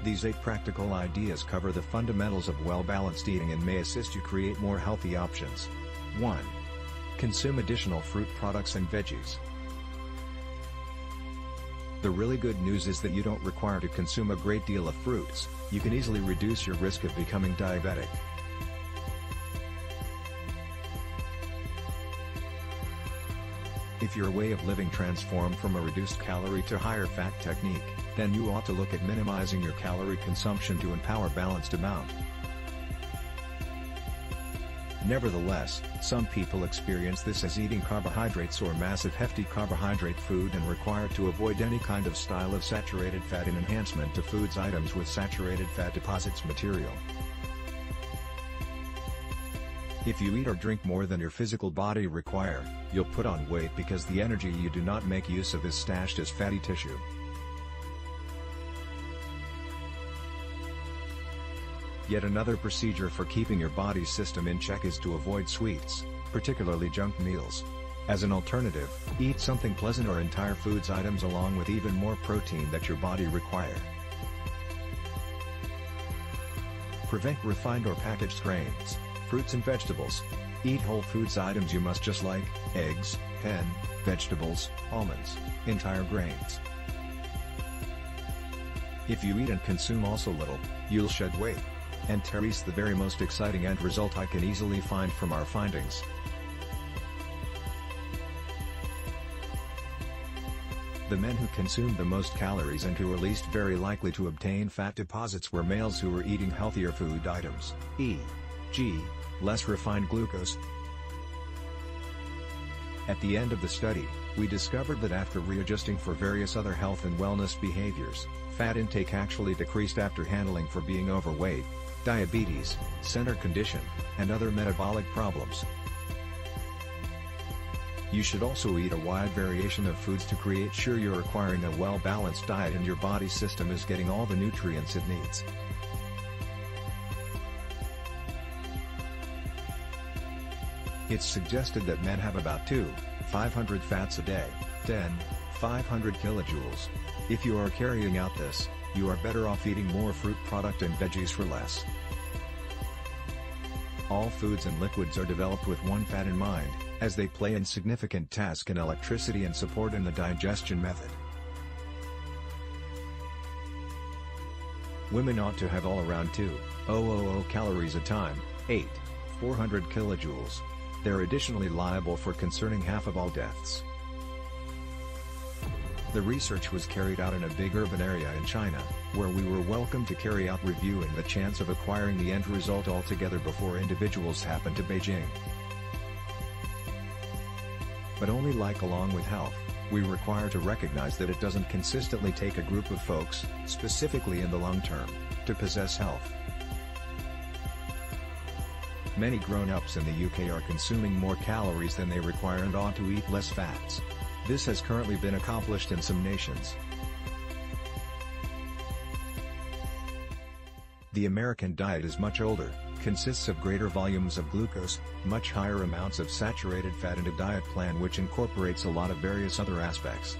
These 8 practical ideas cover the fundamentals of well-balanced eating and may assist you create more healthy options. 1. Consume additional fruit products and veggies. The really good news is that you don't require to consume a great deal of fruits. You can easily reduce your risk of becoming diabetic. If your way of living transformed from a reduced calorie to higher fat technique, then you ought to look at minimizing your calorie consumption to empower balanced amount. Nevertheless, some people experience this as eating carbohydrates or massive hefty carbohydrate food and require to avoid any kind of style of saturated fat in enhancement to foods items with saturated fat deposits material. If you eat or drink more than your physical body require, you'll put on weight because the energy you do not make use of is stashed as fatty tissue. Yet another procedure for keeping your body system in check is to avoid sweets, particularly junk meals. As an alternative, eat something pleasant or entire foods items along with even more protein that your body require. Prevent refined or packaged grains, fruits and vegetables. Eat whole foods items you must just like, eggs, hen, vegetables, almonds, entire grains. If you eat and consume also little, you'll shed weight. And here's the very most exciting end result I can easily find from our findings. The men who consumed the most calories and who were least very likely to obtain fat deposits were males who were eating healthier food items, e.g., less refined glucose. At the end of the study, we discovered that after readjusting for various other health and wellness behaviors, fat intake actually decreased after handling for being overweight, diabetes, center condition, and other metabolic problems. You should also eat a wide variation of foods to create sure you're acquiring a well-balanced diet and your body system is getting all the nutrients it needs. It's suggested that men have about 500 fats a day, 500 kilojoules. If you are carrying out this, you are better off eating more fruit product and veggies for less. All foods and liquids are developed with one fat in mind, as they play a significant task in electricity and support in the digestion method. Women ought to have all around 2,000 calories a time, 400 kilojoules. They're additionally liable for concerning half of all deaths. The research was carried out in a big urban area in China, where we were welcome to carry out reviewing the chance of acquiring the end result altogether before individuals happened to Beijing. But only like along with health, we require to recognize that it doesn't consistently take a group of folks, specifically in the long term, to possess health. Many grown-ups in the UK are consuming more calories than they require and ought to eat less fats. This has currently been accomplished in some nations. The American diet is much older, consists of greater volumes of glucose, much higher amounts of saturated fat and a diet plan which incorporates a lot of various other aspects.